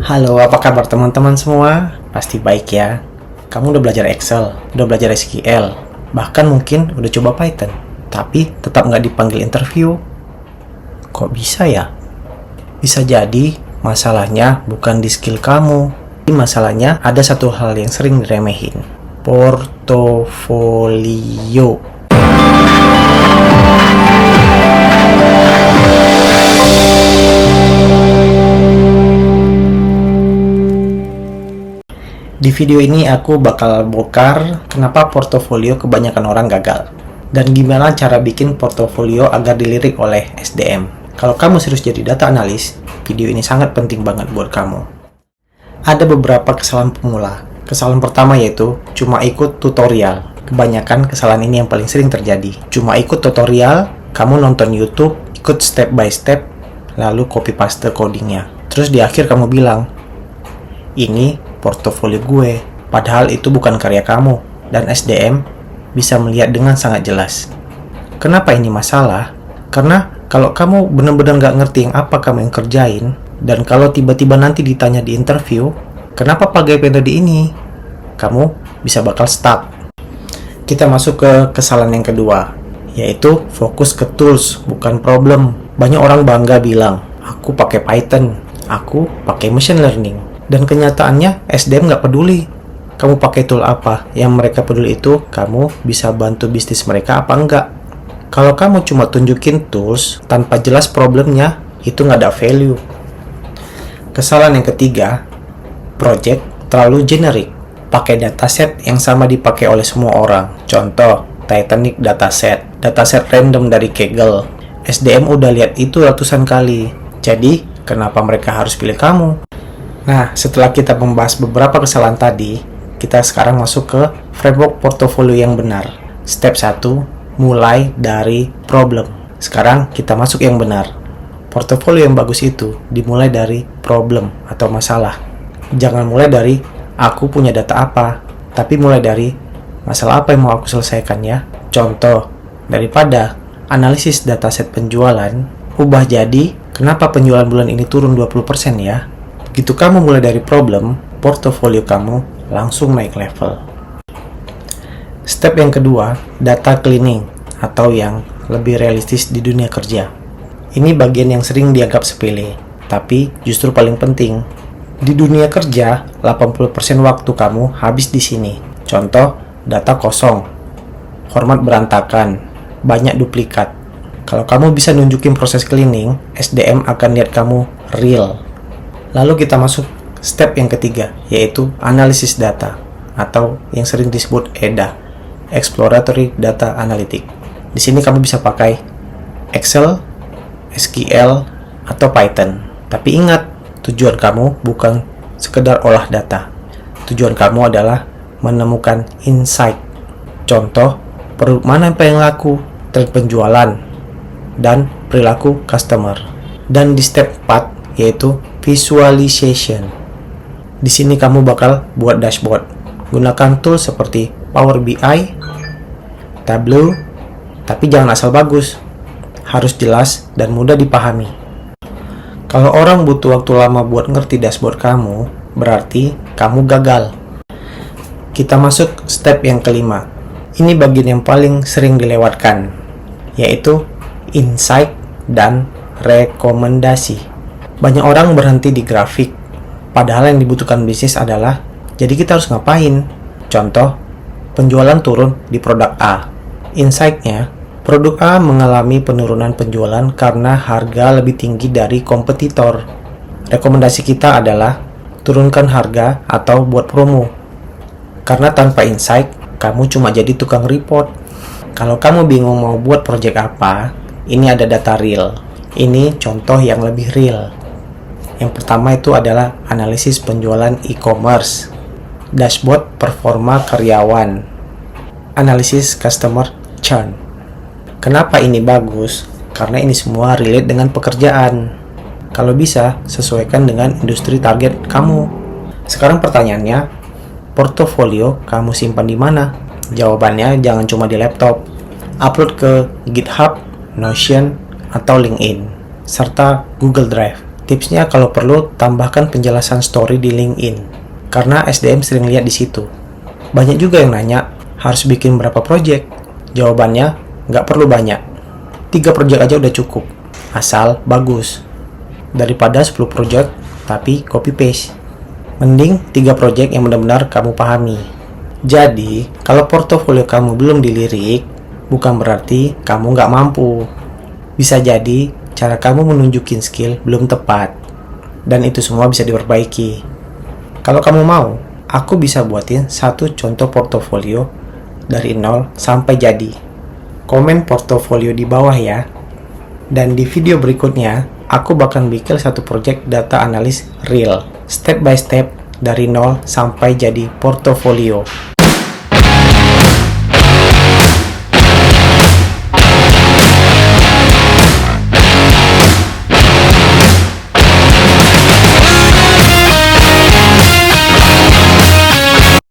Halo, apa kabar teman-teman semua? Pasti baik ya. Kamu udah belajar Excel, udah belajar SQL, bahkan mungkin udah coba Python, tapi tetap nggak dipanggil interview. Kok bisa ya? Bisa jadi masalahnya bukan di skill kamu. Masalahnya ada satu hal yang sering diremehin. Portofolio. Di video ini aku bakal bongkar kenapa portofolio kebanyakan orang gagal dan gimana cara bikin portofolio agar dilirik oleh SDM. Kalau kamu serius jadi data analis, video ini sangat penting banget buat kamu. Ada beberapa kesalahan pemula. Kesalahan pertama yaitu cuma ikut tutorial. Kebanyakan kesalahan ini yang paling sering terjadi. Cuma ikut tutorial, kamu nonton YouTube, ikut step by step, lalu copy paste codingnya. Terus di akhir kamu bilang, ini portofolio gue, padahal itu bukan karya kamu, dan SDM bisa melihat dengan sangat jelas. Kenapa ini masalah? Karena kalau kamu benar-benar nggak ngerti yang apa kamu yang kerjain, dan kalau tiba-tiba nanti ditanya di interview, kenapa pakai metode ini? Kamu bisa bakal stuck. Kita masuk ke kesalahan yang kedua, yaitu fokus ke tools, bukan problem. Banyak orang bangga bilang, aku pakai Python, aku pakai machine learning. Dan kenyataannya SDM nggak peduli kamu pakai tool apa. Yang mereka peduli itu kamu bisa bantu bisnis mereka apa enggak. Kalau kamu cuma tunjukin tools tanpa jelas problemnya, itu nggak ada value. Kesalahan yang ketiga, project terlalu generik. Pakai dataset yang sama dipakai oleh semua orang. Contoh, Titanic dataset random dari Kaggle. SDM udah lihat itu ratusan kali. Jadi, kenapa mereka harus pilih kamu? Nah, setelah kita membahas beberapa kesalahan tadi, kita sekarang masuk ke framework portofolio yang benar. Step 1, mulai dari problem. Sekarang kita masuk yang benar. Portofolio yang bagus itu dimulai dari problem atau masalah. Jangan mulai dari, aku punya data apa, tapi mulai dari, masalah apa yang mau aku selesaikan ya. Contoh, daripada analisis dataset penjualan, ubah jadi, kenapa penjualan bulan ini turun 20% ya? Begitu kamu mulai dari problem, portofolio kamu langsung naik level. Step yang kedua, data cleaning atau yang lebih realistis di dunia kerja. Ini bagian yang sering dianggap sepele, tapi justru paling penting. Di dunia kerja, 80% waktu kamu habis di sini. Contoh, data kosong, format berantakan, banyak duplikat. Kalau kamu bisa nunjukin proses cleaning, SDM akan lihat kamu real. Lalu kita masuk step yang ketiga, yaitu analisis data, atau yang sering disebut EDA, Exploratory Data Analytic. Di sini kamu bisa pakai Excel, SQL, atau Python. Tapi ingat, tujuan kamu bukan sekedar olah data. Tujuan kamu adalah menemukan insight. Contoh, produk mana yang paling laku, tren penjualan, dan perilaku customer. Dan di step 4, yaitu visualization. Di sini kamu bakal buat dashboard. Gunakan tool seperti Power BI, Tableau, tapi jangan asal bagus. Harus jelas dan mudah dipahami. Kalau orang butuh waktu lama buat ngerti dashboard kamu, berarti kamu gagal. Kita masuk step yang kelima. Ini bagian yang paling sering dilewatkan, yaitu insight dan rekomendasi. Banyak orang berhenti di grafik, padahal yang dibutuhkan bisnis adalah, jadi kita harus ngapain? Contoh, penjualan turun di produk A. Insight-nya, produk A mengalami penurunan penjualan karena harga lebih tinggi dari kompetitor. Rekomendasi kita adalah, turunkan harga atau buat promo. Karena tanpa insight, kamu cuma jadi tukang report. Kalau kamu bingung mau buat project apa, ini ada data real. Ini contoh yang lebih real. Yang pertama itu adalah analisis penjualan e-commerce, dashboard performa karyawan, analisis customer churn. Kenapa ini bagus? Karena ini semua relate dengan pekerjaan. Kalau bisa, sesuaikan dengan industri target kamu. Sekarang pertanyaannya, portofolio kamu simpan di mana? Jawabannya jangan cuma di laptop. Upload ke GitHub, Notion, atau LinkedIn, serta Google Drive. Tipsnya kalau perlu tambahkan penjelasan story di LinkedIn, karena SDM sering lihat di situ. Banyak juga yang nanya, harus bikin berapa project? Jawabannya, nggak perlu banyak. 3 project aja udah cukup, asal bagus. Daripada 10 project, tapi copy paste. Mending 3 project yang benar-benar kamu pahami. Jadi, kalau portofolio kamu belum dilirik, bukan berarti kamu nggak mampu. Bisa jadi, cara kamu menunjukin skill belum tepat. Dan itu semua bisa diperbaiki. Kalau kamu mau, aku bisa buatin satu contoh portofolio dari 0 sampai jadi. Komen portofolio di bawah ya. Dan di video berikutnya, aku bakal bikin satu project data analis real, step by step dari 0 sampai jadi portofolio.